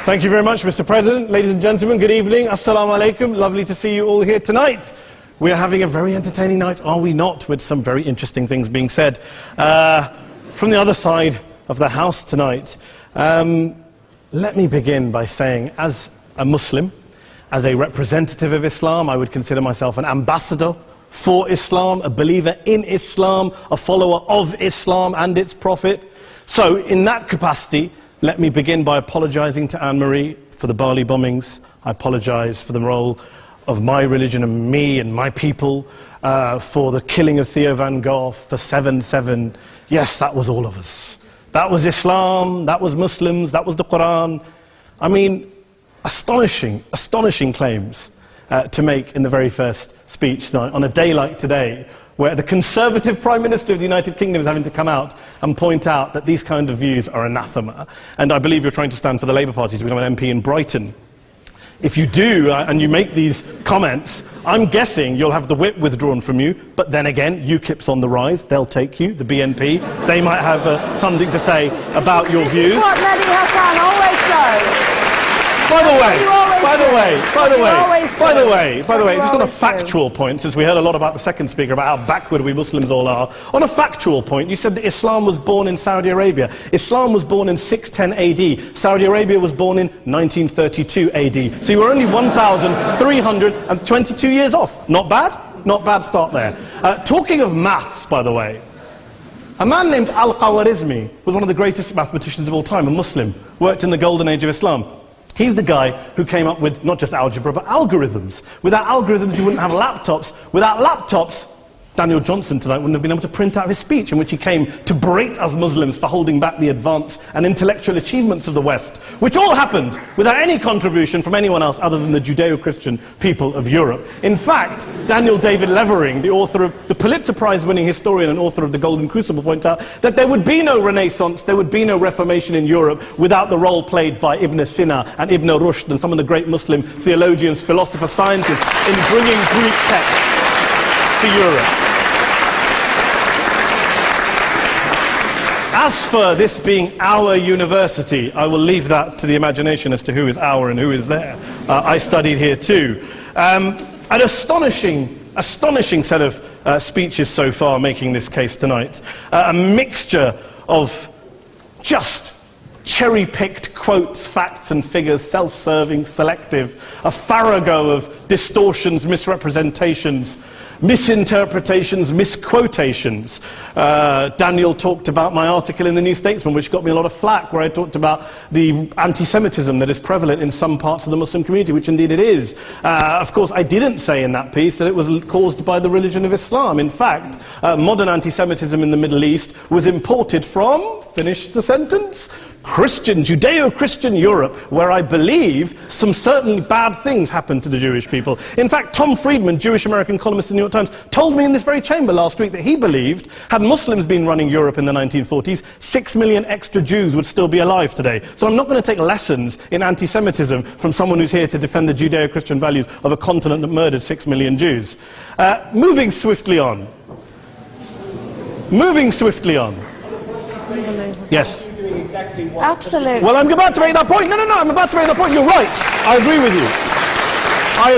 Thank you very much, Mr. President. Ladies and gentlemen, good evening. Assalamu alaikum. Lovely to see you all here tonight. We are having a very entertaining night, are we not, with some very interesting things being said from the other side of the house tonight. Let me begin by saying, as a Muslim, as a representative of Islam, I would consider myself an ambassador for Islam, a believer in Islam, a follower of Islam and its Prophet. So, in that capacity, let me begin by apologizing to Anne-Marie for the Bali bombings. I apologize for the role of my religion and me and my people, for the killing of Theo van Gogh, for 7/7. Yes, that was all of us. That was Islam, that was Muslims, that was the Quran. I mean, astonishing claims to make in the very first speech tonight, on a day like today, where the Conservative Prime Minister of the United Kingdom is having to come out and point out that these kind of views are anathema. And I believe you're trying to stand for the Labour Party to become an MP in Brighton. If you do, and you make these comments, I'm guessing you'll have the whip withdrawn from you, but then again, UKIP's on the rise, they'll take you, the BNP, they might have something to say about your views. What Mehdi Hassan always does. By the way, just on a factual point, since we heard a lot about the second speaker, about how backward we Muslims all are, on a factual point, you said that Islam was born in Saudi Arabia. Islam was born in 610 AD. Saudi Arabia was born in 1932 AD. So you were only 1,322 years off. Not bad? Not bad start there. Talking of maths, by the way, a man named Al-Khwarizmi was one of the greatest mathematicians of all time, a Muslim, worked in the golden age of Islam. He's the guy who came up with not just algebra, but algorithms. Without algorithms, you wouldn't have laptops. Without laptops, Daniel Johnson tonight wouldn't have been able to print out his speech in which he came to berate us Muslims for holding back the advance and intellectual achievements of the West, which all happened without any contribution from anyone else other than the Judeo-Christian people of Europe. In fact, Daniel David Levering, the author of the Pulitzer Prize-winning historian and author of The Golden Crucible, points out that there would be no Renaissance, there would be no Reformation in Europe without the role played by Ibn Sina and Ibn Rushd and some of the great Muslim theologians, philosophers, scientists in bringing Greek texts to Europe. As for this being our university, I will leave that to the imagination as to who is our and who is there. I studied here too. An astonishing set of speeches so far making this case tonight. A mixture of just cherry-picked quotes, facts and figures, self-serving, selective, a farrago of distortions, misrepresentations, misinterpretations, misquotations. Daniel talked about my article in the New Statesman, which got me a lot of flack, where I talked about the anti-Semitism that is prevalent in some parts of the Muslim community, which indeed it is. Of course, I didn't say in that piece that it was caused by the religion of Islam. In fact, modern anti-Semitism in the Middle East was imported from, finish the sentence, Judeo-Christian Europe, where I believe some certainly bad things happened to the Jewish people. In fact, Tom Friedman, Jewish-American columnist in the New York Times, told me in this very chamber last week that he believed, had Muslims been running Europe in the 1940s, 6 million extra Jews would still be alive today. So I'm not going to take lessons in anti-Semitism from someone who's here to defend the Judeo-Christian values of a continent that murdered 6 million Jews. Moving swiftly on. Yes. Absolutely. Well, I'm about to make that point. No, I'm about to make that point. You're right. I agree with you. I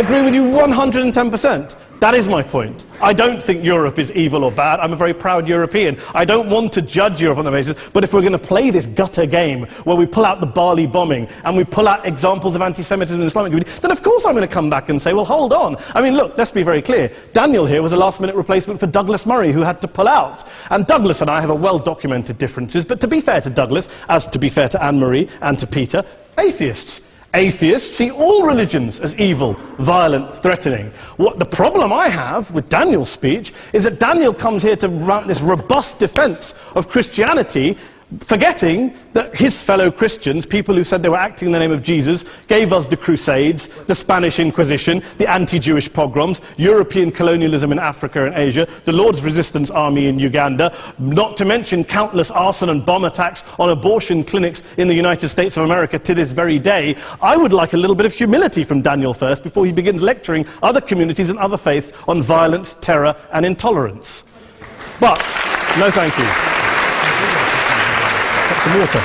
agree with you 110%. That is my point. I don't think Europe is evil or bad. I'm a very proud European. I don't want to judge Europe on the basis, but if we're going to play this gutter game where we pull out the Bali bombing and we pull out examples of anti-Semitism in the Islamic community, then of course I'm going to come back and say, well, hold on. I mean, look, let's be very clear. Daniel here was a last-minute replacement for Douglas Murray, who had to pull out. And Douglas and I have a well-documented differences, but to be fair to Douglas, as to be fair to Anne-Marie and to Peter, atheists. Atheists see all religions as evil, violent, threatening. What the problem I have with Daniel's speech is that Daniel comes here to run this robust defense of Christianity, forgetting that his fellow Christians, people who said they were acting in the name of Jesus, gave us the Crusades, the Spanish Inquisition, the anti-Jewish pogroms, European colonialism in Africa and Asia, the Lord's Resistance Army in Uganda, not to mention countless arson and bomb attacks on abortion clinics in the United States of America to this very day. I would like a little bit of humility from Daniel first before he begins lecturing other communities and other faiths on violence, terror and intolerance. But, no thank you. Some water.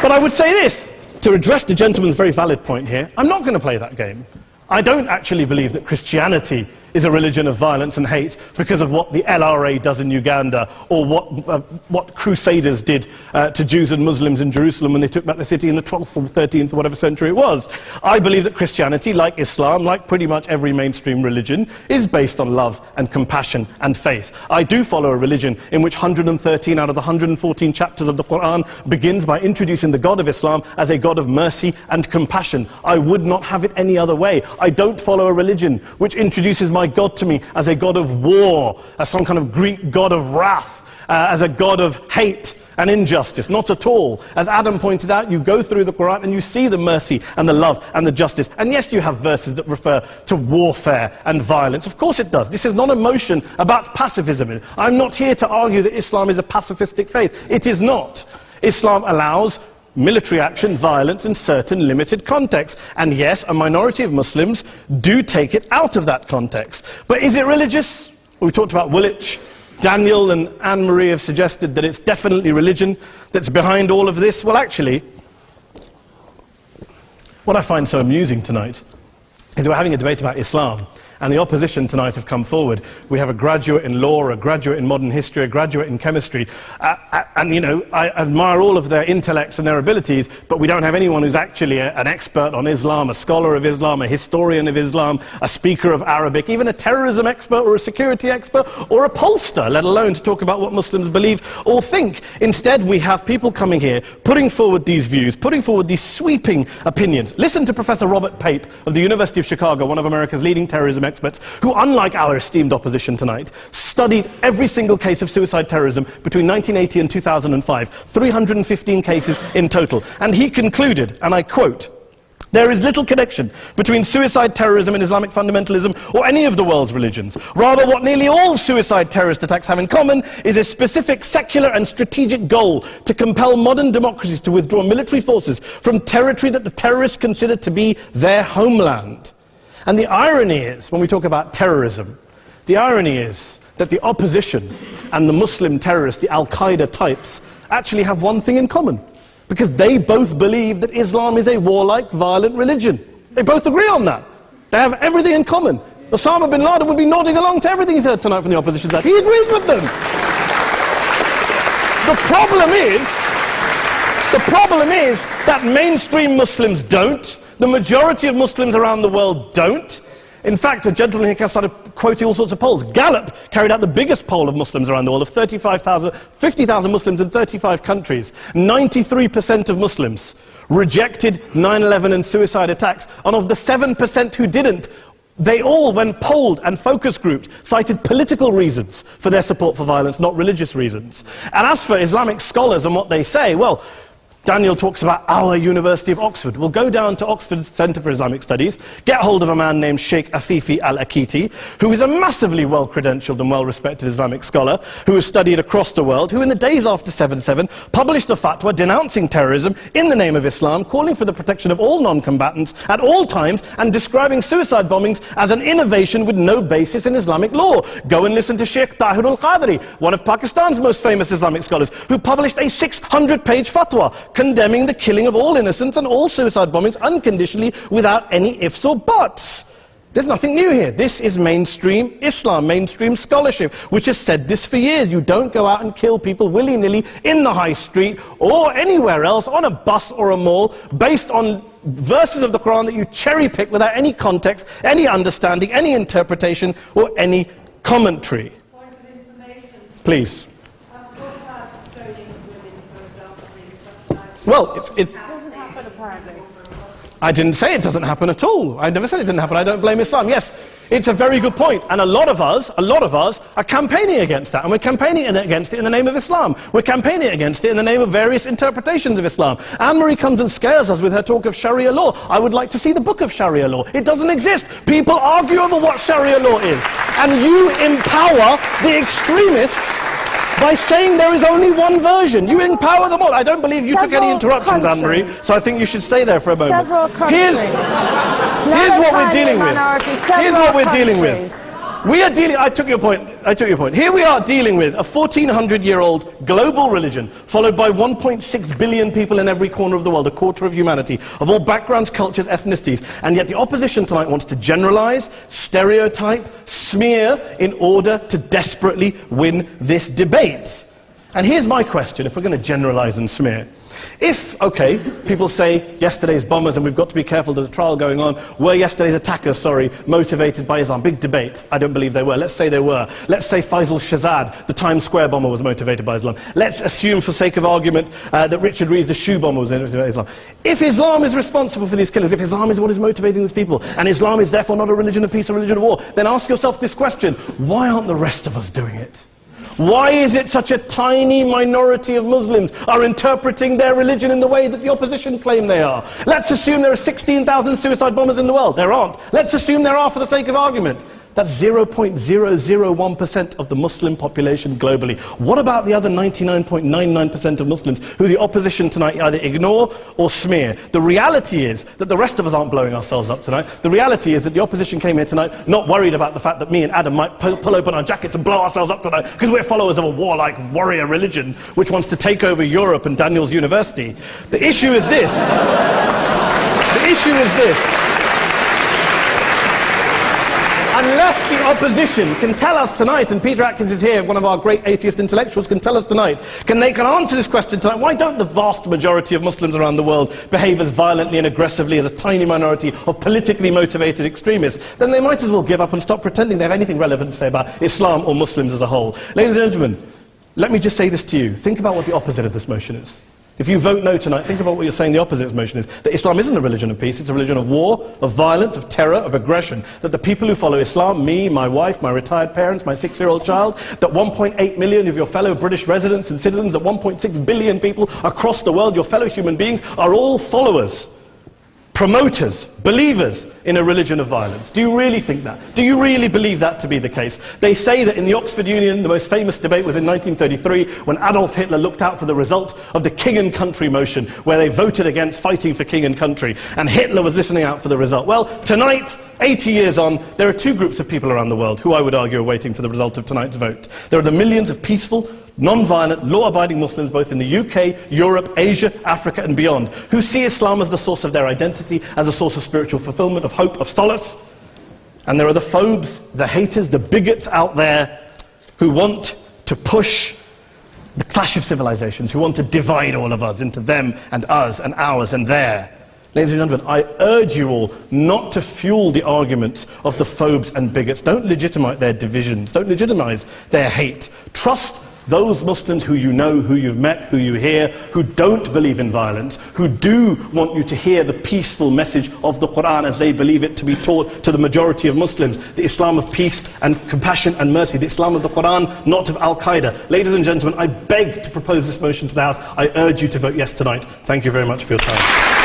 But I would say this, to address the gentleman's very valid point here, I'm not going to play that game. I don't actually believe that Christianity is a religion of violence and hate because of what the LRA does in Uganda or what Crusaders did to Jews and Muslims in Jerusalem when they took back the city in the 12th or 13th or whatever century it was. I believe that Christianity, like Islam, like pretty much every mainstream religion, is based on love and compassion and faith. I do follow a religion in which 113 out of the 114 chapters of the Quran begins by introducing the God of Islam as a God of mercy and compassion. I would not have it any other way. I don't follow a religion which introduces my God to me as a God of war, as some kind of Greek God of wrath, as a God of hate and injustice. Not at all. As Adam pointed out, you go through the Quran and you see the mercy and the love and the justice. And yes, you have verses that refer to warfare and violence. Of course it does. This is not a motion about pacifism. I'm not here to argue that Islam is a pacifistic faith. It is not. Islam allows military action, violence in certain limited contexts. And yes, a minority of Muslims do take it out of that context. But is it religious? We talked about Woolwich. Daniel and Anne-Marie have suggested that it's definitely religion that's behind all of this. Well, actually, what I find so amusing tonight is we're having a debate about Islam, and the opposition tonight have come forward. We have a graduate in law, a graduate in modern history, a graduate in chemistry, and you know, I admire all of their intellects and their abilities, but we don't have anyone who's actually an expert on Islam, a scholar of Islam, a historian of Islam, a speaker of Arabic, even a terrorism expert or a security expert or a pollster, let alone to talk about what Muslims believe or think. Instead, we have people coming here, putting forward these views, putting forward these sweeping opinions. Listen to Professor Robert Pape of the University of Chicago, one of America's leading terrorism experts, who, unlike our esteemed opposition tonight, studied every single case of suicide terrorism between 1980 and 2005, 315 cases in total. And he concluded, and I quote, "There is little connection between suicide terrorism and Islamic fundamentalism or any of the world's religions. Rather, what nearly all suicide terrorist attacks have in common is a specific secular and strategic goal to compel modern democracies to withdraw military forces from territory that the terrorists consider to be their homeland." And the irony is, when we talk about terrorism, the irony is that the opposition and the Muslim terrorists, the Al-Qaeda types, actually have one thing in common. Because they both believe that Islam is a warlike, violent religion. They both agree on that. They have everything in common. Osama bin Laden would be nodding along to everything he's heard tonight from the opposition side. He agrees with them. The problem is that mainstream Muslims don't. The majority of Muslims around the world don't. In fact, a gentleman here started quoting all sorts of polls. Gallup carried out the biggest poll of Muslims around the world, of 50,000 Muslims in 35 countries. 93% of Muslims rejected 9/11 and suicide attacks, and of the 7% who didn't, they all, when polled and focus grouped, cited political reasons for their support for violence, not religious reasons. And as for Islamic scholars and what they say, well, Daniel talks about our University of Oxford. We'll go down to Oxford Centre for Islamic Studies, get hold of a man named Sheikh Afifi al-Akiti, who is a massively well-credentialed and well-respected Islamic scholar, who has studied across the world, who in the days after 7/7 published a fatwa denouncing terrorism in the name of Islam, calling for the protection of all non-combatants at all times, and describing suicide bombings as an innovation with no basis in Islamic law. Go and listen to Sheikh Tahir al-Qadri, one of Pakistan's most famous Islamic scholars, who published a 600-page fatwa condemning the killing of all innocents and all suicide bombings unconditionally without any ifs or buts. There's nothing new here. This is mainstream Islam, mainstream scholarship, which has said this for years. You don't go out and kill people willy-nilly in the high street or anywhere else, on a bus or a mall, based on verses of the Quran that you cherry-pick without any context, any understanding, any interpretation, or any commentary. Point of information. Please. Well, it doesn't happen, apparently. I didn't say it doesn't happen at all. I never said it didn't happen. I don't blame Islam. Yes, it's a very good point. And a lot of us are campaigning against that. And we're campaigning against it in the name of Islam. We're campaigning against it in the name of various interpretations of Islam. Anne-Marie comes and scares us with her talk of Sharia law. I would like to see the book of Sharia law. It doesn't exist. People argue over what Sharia law is. And you empower the extremists by saying there is only one version. You empower them all. I don't believe you took any interruptions, Anne-Marie, so I think you should stay there for a moment. Several countries. Here's what we're dealing with. Here's what we're dealing with. We are dealing, I took your point. Here we are dealing with a 1400-year-old global religion followed by 1.6 billion people in every corner of the world, a quarter of humanity, of all backgrounds, cultures, ethnicities, and yet the opposition tonight wants to generalize, stereotype, smear in order to desperately win this debate. And here's my question, if we're going to generalize and smear. If, okay, people say yesterday's bombers, and we've got to be careful, there's a trial going on, were yesterday's attackers, motivated by Islam? Big debate. I don't believe they were. Let's say they were. Let's say Faisal Shahzad, the Times Square bomber, was motivated by Islam. Let's assume, for sake of argument, that Richard Reeves, the shoe bomber, was motivated by Islam. If Islam is responsible for these killings, if Islam is what is motivating these people, and Islam is therefore not a religion of peace, a religion of war, then ask yourself this question: why aren't the rest of us doing it? Why is it such a tiny minority of Muslims are interpreting their religion in the way that the opposition claim they are? Let's assume there are 16,000 suicide bombers in the world. There aren't. Let's assume there are for the sake of argument. That's 0.001% of the Muslim population globally. What about the other 99.99% of Muslims who the opposition tonight either ignore or smear? The reality is that the rest of us aren't blowing ourselves up tonight. The reality is that the opposition came here tonight not worried about the fact that me and Adam might pull open our jackets and blow ourselves up tonight because we're followers of a warlike warrior religion which wants to take over Europe and Daniel's university. The issue is this. The issue is this. Unless the opposition can tell us tonight, and Peter Atkins is here, one of our great atheist intellectuals, can tell us tonight, can answer this question tonight: why don't the vast majority of Muslims around the world behave as violently and aggressively as a tiny minority of politically motivated extremists? Then they might as well give up and stop pretending they have anything relevant to say about Islam or Muslims as a whole. Ladies and gentlemen, let me just say this to you. Think about what the opposite of this motion is. If you vote no tonight, think about what you're saying the opposite of this motion is. That Islam isn't a religion of peace, it's a religion of war, of violence, of terror, of aggression. That the people who follow Islam, me, my wife, my retired parents, my 6-year-old child, that 1.8 million of your fellow British residents and citizens, that 1.6 billion people across the world, your fellow human beings, are all followers, promoters, believers in a religion of violence. Do you really think that? Do you really believe that to be the case? They say that in the Oxford Union, the most famous debate was in 1933, when Adolf Hitler looked out for the result of the King and Country motion, where they voted against fighting for King and Country, and Hitler was listening out for the result. Well, tonight, 80 years on, there are two groups of people around the world who I would argue are waiting for the result of tonight's vote. There are the millions of peaceful, non-violent, law-abiding Muslims both in the UK, Europe, Asia, Africa and beyond, who see Islam as the source of their identity, as a source of spiritual fulfillment, of hope, of solace. And there are the phobes, the haters, the bigots out there who want to push the clash of civilizations, who want to divide all of us into them and us and ours and their. Ladies and gentlemen, I urge you all not to fuel the arguments of the phobes and bigots. Don't legitimize their divisions. Don't legitimize their hate. Trust those Muslims who you know, who you've met, who you hear, who don't believe in violence, who do want you to hear the peaceful message of the Quran as they believe it to be taught to the majority of Muslims, the Islam of peace and compassion and mercy, the Islam of the Quran, not of Al-Qaeda. Ladies and gentlemen, I beg to propose this motion to the House. I urge you to vote yes tonight. Thank you very much for your time.